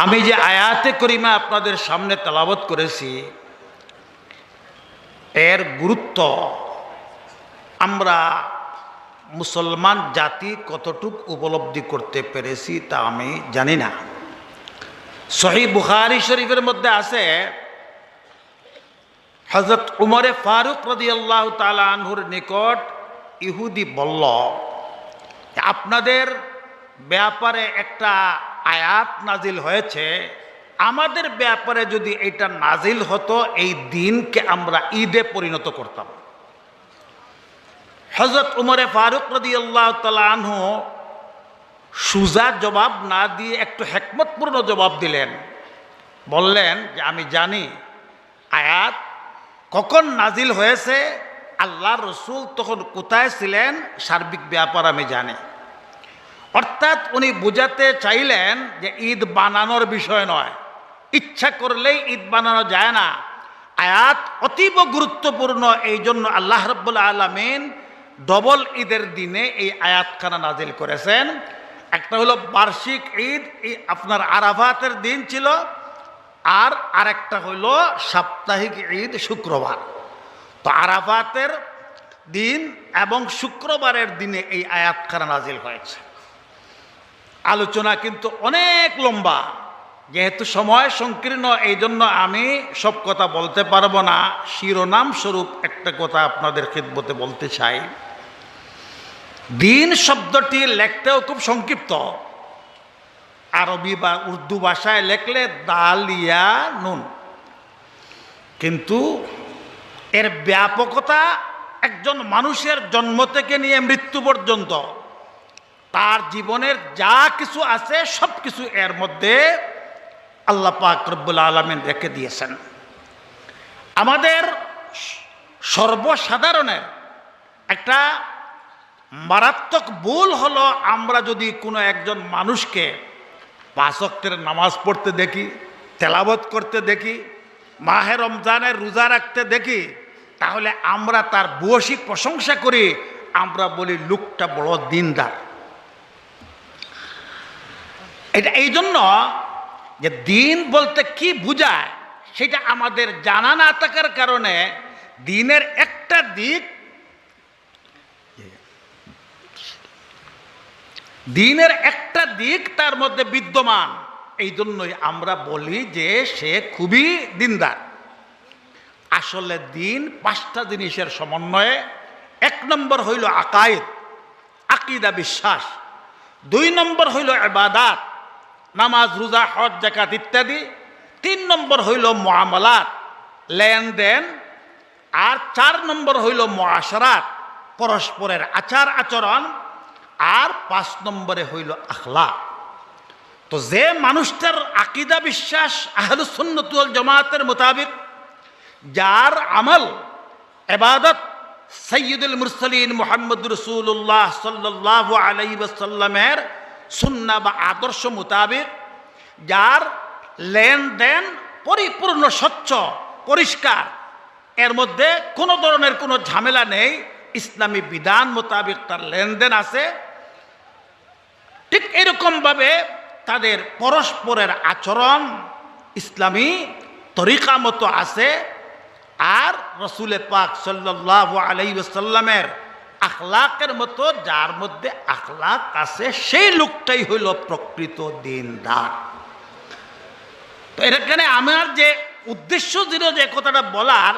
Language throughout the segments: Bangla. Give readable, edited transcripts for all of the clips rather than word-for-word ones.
আমি যে আয়াতে করিমা আপনাদের সামনে তেলাওয়াত করেছি এর গুরুত্ব আমরা মুসলমান জাতি কতটুক উপলব্ধি করতে পেরেছি তা আমি জানি না। সহিহ বুখারী শরীফের মধ্যে আছে, হযরত উমরে ফারুক রাদিয়াল্লাহু তাআলা আনহুর নিকট ইহুদি বলল, আপনাদের ব্যাপারে একটা আয়াত নাজিল হয়েছে, আমাদের ব্যাপারে যদি এটা নাজিল হতো এই দিনকে আমরা ঈদে পরিণত করতাম। হযরত উমরে ফারুক রাদিয়াল্লাহু তাআলা আনহু সুজা জবাব না দিয়ে একটু হিকমতপূর্ণ জবাব দিলেন। বললেন যে আমি জানি আয়াত কখন নাজিল হয়েছে, আল্লাহর রাসূল তখন কোথায় ছিলেন, সার্বিক ব্যাপার আমি জানি। অর্থাৎ উনি বোঝাতে চাইলেন যে ঈদ বানানোর বিষয় নয়, ইচ্ছা করলেই ঈদ বানানো যায় না। আয়াত অতীব গুরুত্বপূর্ণ, এই জন্য আল্লাহ রাব্বুল আলামিন ডবল ঈদের দিনে এই আয়াতখানা নাজিল করেছেন। একটা হলো বার্ষিক ঈদ, আপনার আরাফাতের দিন ছিল, আর আরেকটা হলো সাপ্তাহিক ঈদ শুক্রবার। তো আরাফাতের দিন এবং শুক্রবারের দিনে এই আয়াতখানা নাজিল হয়েছে। আলোচনা কিন্তু অনেক লম্বা, যেহেতু সময় সংকীর্ণ এই জন্য আমি সব কথা বলতে পারবো না। শিরোনাম স্বরূপ একটা কথা আপনাদের খিদমতে বলতে চাই। দিন শব্দটি লেখতেও খুব সংক্ষিপ্ত, আরবি বা উর্দু ভাষায় লেখলে দালিয়া নুন, কিন্তু এর ব্যাপকতা একজন মানুষের জন্ম থেকে নিয়ে মৃত্যু পর্যন্ত তার জীবনের যা কিছু আছে সব কিছু এর মধ্যে আল্লাহ পাক রব্বুল আলামিন রেখে দিয়েছেন। আমাদের সর্বসাধারণের একটা মারাত্মক ভুল হলো, আমরা যদি কোনো একজন মানুষকে 5 ওয়াক্তের নামাজ পড়তে দেখি, তেলাওয়াত করতে দেখি, মাহে রমজানের রোজা রাখতে দেখি, তাহলে আমরা তার ভূয়সী প্রশংসা করি, আমরা বলি লোকটা বড় দিনদার। এটা এই জন্য যে দিন বলতে কি বোঝায় সেটা আমাদের জানা না থাকার কারণে দিনের একটা দিক তার মধ্যে বিদ্যমান, এই জন্যই আমরা বলি যে সে খুবই দিনদার। আসলে দিন 5টা জিনিসের সমন্বয়ে। 1 নম্বর হইল আকায়েদ, আকীদা, বিশ্বাস। 2 নম্বর হইল ইবাদাত, নামাজ, রোজা, হজ, যাকাত ইত্যাদি। 3 নম্বর হইল মুআমালাত, লেনদেন। আর 4 নম্বর হইল মুআশারাত, পরস্পরের আচার আচরণ। আর 5 নম্বরে হইল আখলাক। তো যে মানুষটার আকীদা বিশ্বাস আহলুস সুন্নাত ওয়াল জামাতের মোতাবেক, যার আমল ইবাদত সাইয়্যিদুল মুরসালিন মুহাম্মদুর রাসূলুল্লাহ সাল্লাল্লাহু আলাইহি ওয়াসাল্লামের সুন্নাহ বা আদর্শ মোতাবেক, যার লেনদেন পরিপূর্ণ স্বচ্ছ পরিষ্কার, এর মধ্যে কোনো ধরনের কোনো ঝামেলা নেই, ইসলামী বিধান মোতাবেক তার লেনদেন আছে, ঠিক এরকমভাবে তাদের পরস্পরের আচরণ ইসলামী তরিকা মতো আছে। আর রাসূল পাক সাল্লাল্লাহু আলাইহি ওয়াসাল্লামের আখলাকের মতো, যার মধ্যে আখলাক আছে, সেই লোকটাই হইল প্রকৃত দিনদার। তো এখানে আমার যে উদ্দেশ্য ছিল যে কথাটা বলার,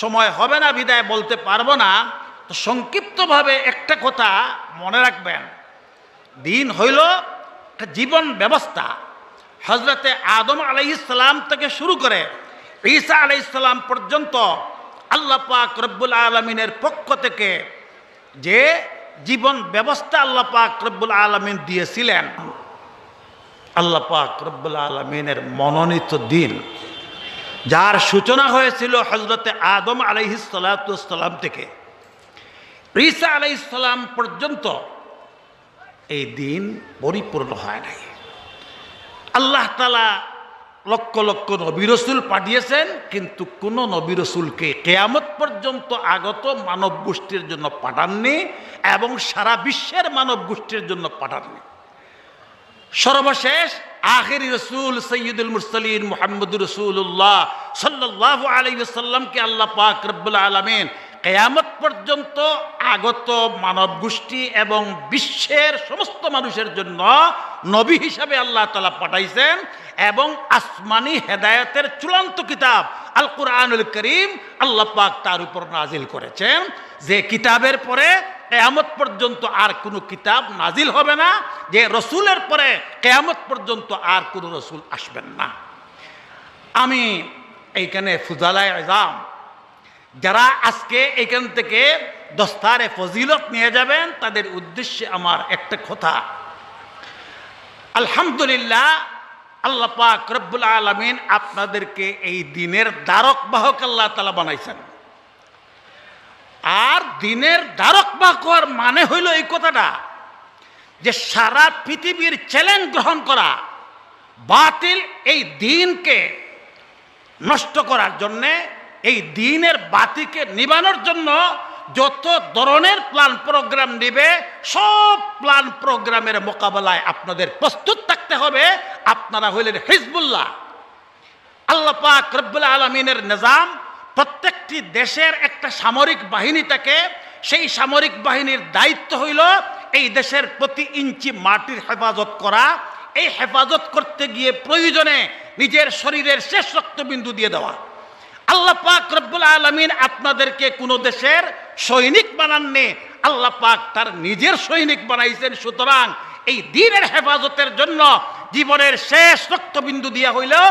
সময় হবে না বিদায় বলতে পারবো না, তো সংক্ষিপ্তভাবে একটা কথা মনে রাখবেন। দিন হইল একটা জীবন ব্যবস্থা। হযরতে আদম আলাইহিস সালাম থেকে শুরু করে ঈসা আলাইহিস সালাম পর্যন্ত আল্লাহ পাক রব্বুল আলামিনের পক্ষ থেকে যে জীবন ব্যবস্থা আল্লাহ পাক রব্বুল আলামিন দিয়েছিলেন, আল্লাহ পাক রব্বুল আলামিনের মনোনীত দিন, যার সূচনা হয়েছিল হযরতে আদম আলাইহিস সালাতু ওয়াস সালাম থেকে ঈসা আলাইহিস সালাম পর্যন্ত, এই দিন পরিপূর্ণ হয় নাই। আল্লাহ তাআলা লক্ষ লক্ষ নবী রাসূল পাঠিয়েছেন, কিন্তু কোন নবী রাসূলকে কিয়ামত পর্যন্ত আগত মানব গোষ্ঠীর জন্য পাঠাননি এবং সারা বিশ্বের মানব গোষ্ঠীর জন্য পাঠাননি। সর্বশেষ আখিরি রসুল সৈয়দুল মুরসালিন মুহাম্মদুর রাসূলুল্লাহ সাল্লাল্লাহু আলাইহি ওয়াসাল্লামকে আল্লাহ পাক রব্বুল আলামিন কিয়ামত পর্যন্ত আগত মানব গোষ্ঠী এবং বিশ্বের সমস্ত মানুষের জন্য নবী হিসাবে আল্লাহ তাআলা পাঠাইছেন এবং আসমানি হেদায়েতের চূড়ান্ত কিতাব আল কুরআনুল কারীম আল্লাহ পাক তার উপর নাজিল করেছেন, যে কিতাবের পরে কিয়ামত পর্যন্ত আর কোনো কিতাব নাজিল হবে না, যে রসুলের পরে কিয়ামত পর্যন্ত আর কোনো রসুল আসবেন না। আমি এইখানে ফুজালায়ে আযম যারা আজকে এখান থেকে দস্তারে ফজিলত নিয়ে যাবেন তাদের উদ্দেশ্যে আমার একটা কথা, আলহামদুলিল্লাহ আল্লাহ পাক রব্বুল আলামিন আপনাদেরকে এই দিনের দ্বারক বাহক আল্লাহ তাআলা বানাইছেন। আর দিনের দ্বারক বাহক হওয়ার মানে হইল এই কথাটা যে সারা পৃথিবীর চ্যালেঞ্জ গ্রহণ করা, বাতিল এই দিনকে নষ্ট করার জন্যে, এই দিনের বাতিকে নিবানোর জন্য যত ধরনের প্ল্যান প্রোগ্রাম নেবে সব প্ল্যান প্রোগ্রামের মোকাবেলায় আপনাদের প্রস্তুত থাকতে হবে। আপনারা হইলেন হিজবুল্লাহ। আল্লাহ পাক রব্বুল আলামিনের নিজাম, প্রত্যেকটি দেশের একটা সামরিক বাহিনী থাকে, সেই সামরিক বাহিনীর দায়িত্ব হইল এই দেশের প্রতি ইঞ্চি মাটির হেফাজত করা। এই হেফাজত করতে গিয়ে প্রয়োজনে নিজের শরীরের শেষ রক্তবিন্দু দিয়ে দেওয়া। আল্লাহ পাক রব্বুল আলামিন আপনাদেরকে কোনো দেশের সৈনিক বানাননি, আল্লাহ পাক তার নিজের সৈনিক বানাইছেন। সুতরাং এই দ্বীনের হেফাজতের জন্য জীবনের শেষ রক্তবিন্দু দিয়া হইলেও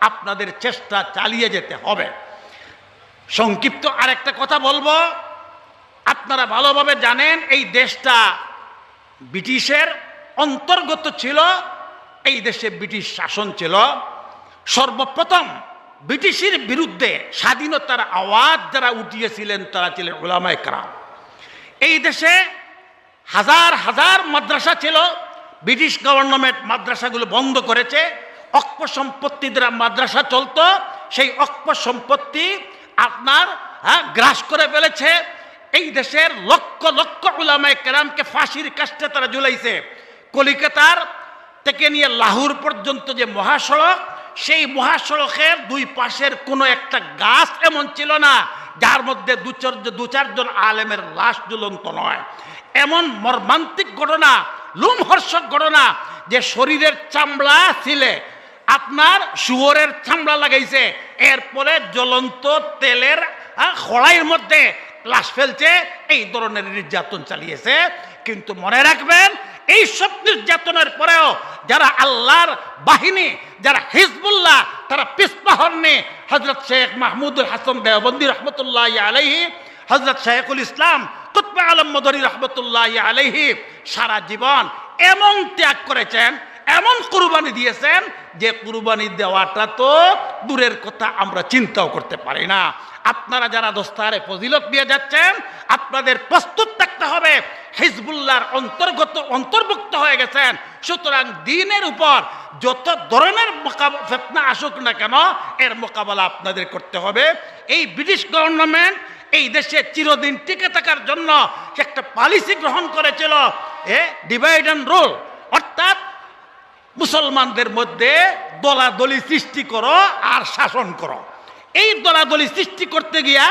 আপনাদের চেষ্টা চালিয়ে যেতে হবে। সংক্ষিপ্ত আরেকটা কথা বলবো, আপনারা ভালোভাবে জানেন এই দেশটা ব্রিটিশের অন্তর্গত ছিল, এই দেশে ব্রিটিশ শাসন ছিল। সর্বপ্রথম ব্রিটিশের বিরুদ্ধে স্বাধীনতার আওয়াজ যারা উঠিয়েছিলেন তারা ছিলেন উলামায়ে কেরাম। এই দেশে হাজার হাজার মাদ্রাসা ছিল, ব্রিটিশ গভর্নমেন্ট মাদ্রাসাগুলো বন্ধ করেছে। অক্ষ সম্পত্তি দ্বারা মাদ্রাসা চলতো, সেই অক্ষ সম্পত্তি আপনার গ্রাস করে ফেলেছে। এই দেশের লক্ষ লক্ষ উলামায়ে কেরামকে ফাঁসির কাস্টে তারা ঝুলাইছে। কলিকাতার থেকে নিয়ে লাহোর পর্যন্ত যে মহাসড়ক, সেই মহাসড়কের দুই পাশের কোনো একটা গাছ এমন ছিল না যার মধ্যে দু চারজন আলেমের লাশ ঝুলন্ত নয়। এমন মর্মান্তিক ঘটনা, লোমহর্ষক ঘটনা যে শরীরের চামড়া ছিলে আপনার শুয়োরের চামড়া লাগাইছে, এরপরে জ্বলন্ত তেলের খড়াইয়ের মধ্যে লাশ ফেলছে, এই ধরনের নির্যাতন চালিয়েছে। কিন্তু মনে রাখবেন, এই সব নির্যাতনের পরেও যারা আল্লাহর বাহিনী, যারা হিজবুল্লাহ, তারা পিছপা হননি। হযরত শেখ মাহমুদুল হাসান দেওবন্দি রহমতুল্লাহি আলাইহি, হযরত শাইখুল ইসলাম কুতবে আলম মদনী রহমতুল্লাহি আলাইহি সারা জীবন এমন ত্যাগ করেছেন, এমন কুরবানি দিয়েছেন যে কুরবানি দেওয়াটা তো দূরের কথা, আমরা চিন্তাও করতে পারি না। আপনারা যারা দস্তারে ফজিলত দিয়ে যাচ্ছেন, আপনাদের প্রস্তুত থাকতে হবে, হিজবুল্লাহর অন্তর্ভুক্ত হয়ে গেছেন। সুতরাং দ্বীনের উপর যত ধরনের ফিতনা আসুক না কেন, এর মোকাবেলা আপনাদের করতে হবে। এই ব্রিটিশ গভর্নমেন্ট এই দেশে চিরদিন টিকে থাকার জন্য একটা পলিসি গ্রহণ করেছিল, ডিভাইড অ্যান্ড রুল, অর্থাৎ মুসলমানদের মধ্যে দলাদলি সৃষ্টি করো আর শাসন করো। এই দলাদলি সৃষ্টি করতে গিয়া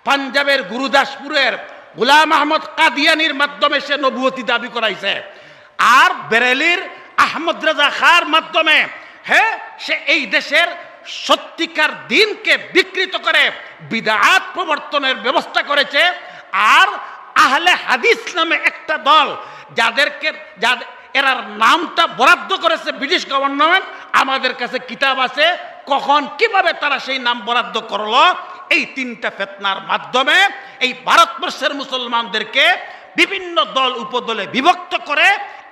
পাঞ্জাবের গুরুদাসপুরের গোলাম আহমদ কাদিয়ানির মাধ্যমে সে নবুয়তি দাবি করাইছে, আর বেরেলির আহমদ রেজা খাঁর মাধ্যমে সে এই দেশের সত্যিকার দিনকে বিকৃত করে বিদআত প্রবর্তনের ব্যবস্থা করেছে। আর আহলে হাদিস নামে একটা দল, যাদেরকে এরার নামটা বরাদ্দ করেছে ব্রিটিশ গভর্নমেন্ট, আমাদের কাছে কিতাব আছে কখন কিভাবে তারা সেই নাম বরাদ্দ করলো। এই তিনটা ফিতনার মাধ্যমে এই ভারতবর্ষের মুসলমানদেরকে বিভিন্ন দল উপদলে বিভক্ত করে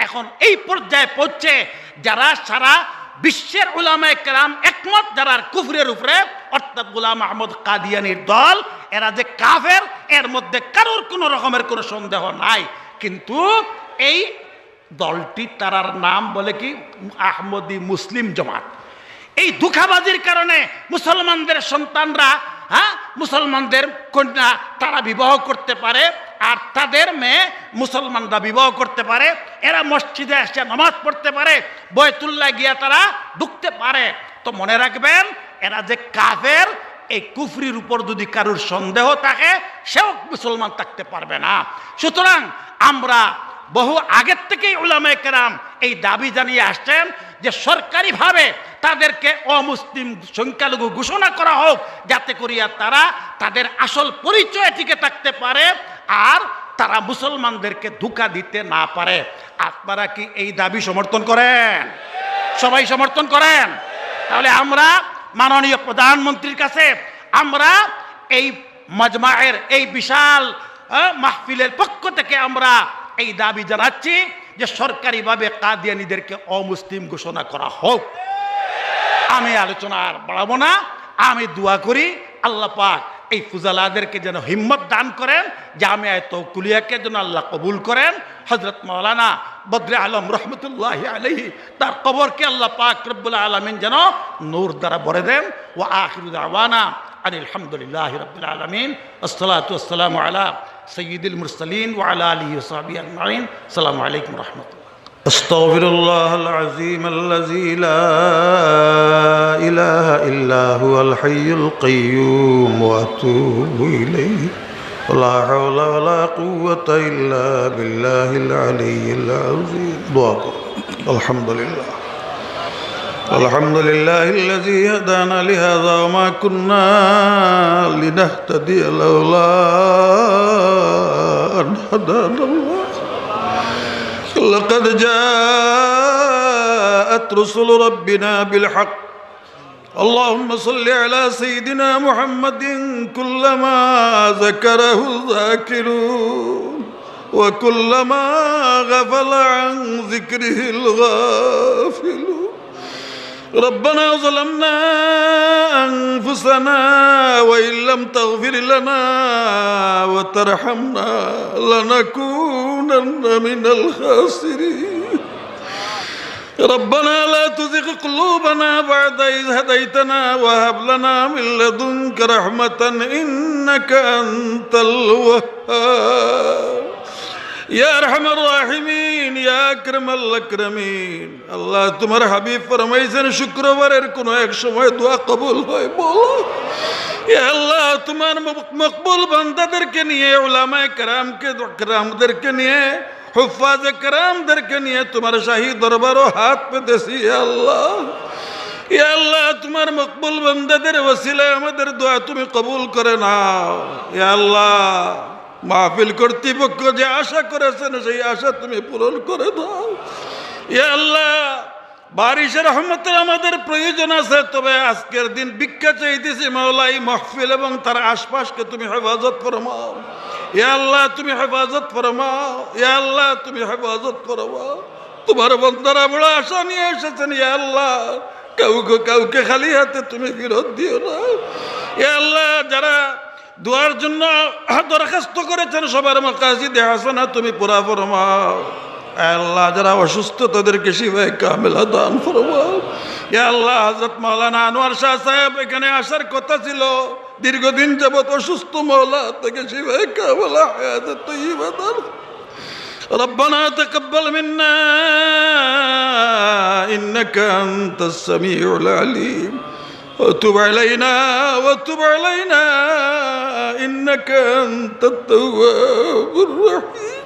এখন এই পর্যায়ে পৌঁছে যারা সারা বিশ্বের উলামায়ে কেরাম একমত যারা কুফরের উপরে, অর্থাৎ গোলাম আহমদ কাদিয়ানির দল, এরা যে কাফের এর মধ্যে কারোর কোনো রকমের কোনো সন্দেহ নাই। কিন্তু এই দলটি তারার নাম বলে কি আহমদি মুসলিম জামাত। এই ধোঁকাবাজির কারণে মুসলমানদের সন্তানরা মুসলমানদের কন্যা তারা বিবাহ করতে পারে, আর তাদের মেয়ে মুসলমানরা বিবাহ করতে পারে, এরা মসজিদে এসে নামাজ পড়তে পারে, বয়তুল্লাহ গিয়া তারা ঢুকতে পারে। তো মনে রাখবেন, এরা যে কাফের, এই কুফরির উপর যদি কারোর সন্দেহ থাকে, সেও মুসলমান থাকতে পারবে না। সুতরাং আমরা বহু আগের থেকেই উলামায়ে কেরাম এই দাবি জানিয়ে আসছেন যে সরকারিভাবে তাদেরকে অমুসলিম সংখ্যালঘু ঘোষণা করা হোক, যাতে করিয়া তারা তাদের আসল পরিচয় টিকে থাকতে পারে আর তারা মুসলমানদেরকে ধোঁকা দিতে না পারে। আপনারা কি এই দাবি সমর্থন করেন? সবাই সমর্থন করেন? তাহলে আমরা মাননীয় প্রধানমন্ত্রীর কাছে আমরা এই মাজমায়ের এই বিশাল মাহফিলের পক্ষ থেকে আমরা এই দাবি জানাচ্ছি যে সরকারিভাবে কাদিয়ানীদেরকে অমুসলিম ঘোষণা করা হোক। আমি আলোচনা আর বাড়াবো না, আমি দোয়া করি আল্লাহ পাক এই ফুজালাদেরকে যেন হিম্মত দান করেন, জামিয়া তৌকুলিয়াকে যেন আল্লাহ কবুল করেন। হযরত মাওলানা বদরে আলম রহমতুল্লাহি আলাইহি তার কবরকে আল্লাহ পাক রব্বুল আলামিন যেন নূর দ্বারা ভরে দেন। ওয়া আখিরু দাওয়ানা আলহামদুলিল্লাহি রাব্বিল আলামিন। আসসালাতু ওয়াসসালামু আলা সাইয়্যিদিল মুরসালিন ওয়া আলা আলিহি ওয়া সাহবিহি আজমাইন। আসসালামু আলাইকুম ওয়া রাহমাতুল্লাহ। আস্তাগফিরুল্লাহাল আযীম আল্লাযী লা ইলাহা ইল্লা হুয়াল হাইয়ুল কাইয়্যুম ওয়া আতুবু ইলাইহি ওয়া লা হাওলা ওয়া লা কুওয়াতা ইল্লা বিল্লাহিল আলিয়্যিল আযীম। দোয়া করুন। আলহামদুলিল্লাহ আলহামদুলিল্লাহিল্লাযী হাদানা লিহাযা ওয়া মা কুন্না লিনাহতাদিয়া লাওলা আন হাদানাল্লাহ। لقد جاءت رسل ربنا بالحق اللهم صل على سيدنا محمد كلما ذكره الذاكرون وكلما غفل عن ذكره الغافلون. ربنا ظلمنا أنفسنا وإن لم تغفر لنا وترحمنا لنكونن من الخاسرين. ربنا لا تزغ قلوبنا بعد إذ هديتنا وهب لنا من لدنك رحمة إنك أنت الوهاب. يا أرحم الراحمين يا أكرم الأكرمين. আল্লাহ তোমার হাবিব ফরমাইছেন শুক্রবারের কোন এক সময় দোয়া কবুল হয়, বলো ইয়া আল্লাহ তোমার মকবুল বান্দাদেরকে নিয়ে উলামায়ে কেরামদেরকে নিয়ে হুফাজে কেরামদেরকে নিয়ে তোমার শাহী দরবারও হাত পেতেছি। আল্লাহ ইয়া আল্লাহ তোমার মকবুল বান্দাদের ওসিলায় আমাদের দোয়া তুমি কবুল করে নাও। ইয়া আল্লাহ মাহফিল কর্তৃপক্ষ যে আশা করেছেন সেই আশা তুমি পূরণ করে দাও। ইয়া আল্লাহ বারিশের রহমতের আমাদের প্রয়োজন আছে, তবে আজকের দিন ভিক্ষা চাইতেছি মাওলা এই মাহফিল এবং তার আশপাশকে তুমি হেফাজত ফরমাও। ইয়া আল্লাহ তুমি হেফাজত ফরমাও। ইয়া আল্লাহ তুমি হেফাজত ফরমাও। তোমার বান্দারা বড় আশা নিয়ে এসেছেন। ইয়া আল্লাহ কাউকে খালি হাতে তুমি ফেরত দিও না। ইয়া আল্লাহ যারা দোয়ার জন্য দরখাস্ত করেছেন সবার মাকাসিদে হাসানা তুমি পুরা ফরমাও। আল্লাহ যারা অসুস্থ তাদেরকে শিফায়ে কামিলা দান ফরমাও। ইয়া আল্লাহ হযরত মাওলানা আনোয়ার শাহ সাহেব এখানে আসার কথা ছিল, দীর্ঘদিন যাবত অসুস্থ, মাওলা তাকে শিফায়ে কামিলা হায়াতে তাইয়্যিবা দান। ربنا تقبل منا إنك أنت السميع العليم وتب علينا إنك أنت التواب الرحيم.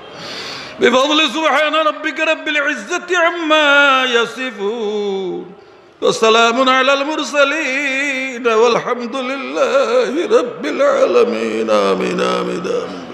بفضل سبحان ربك رب العزة عما يصفون وسلام على المرسلين والحمد لله رب العالمين. آمين آمين آمين.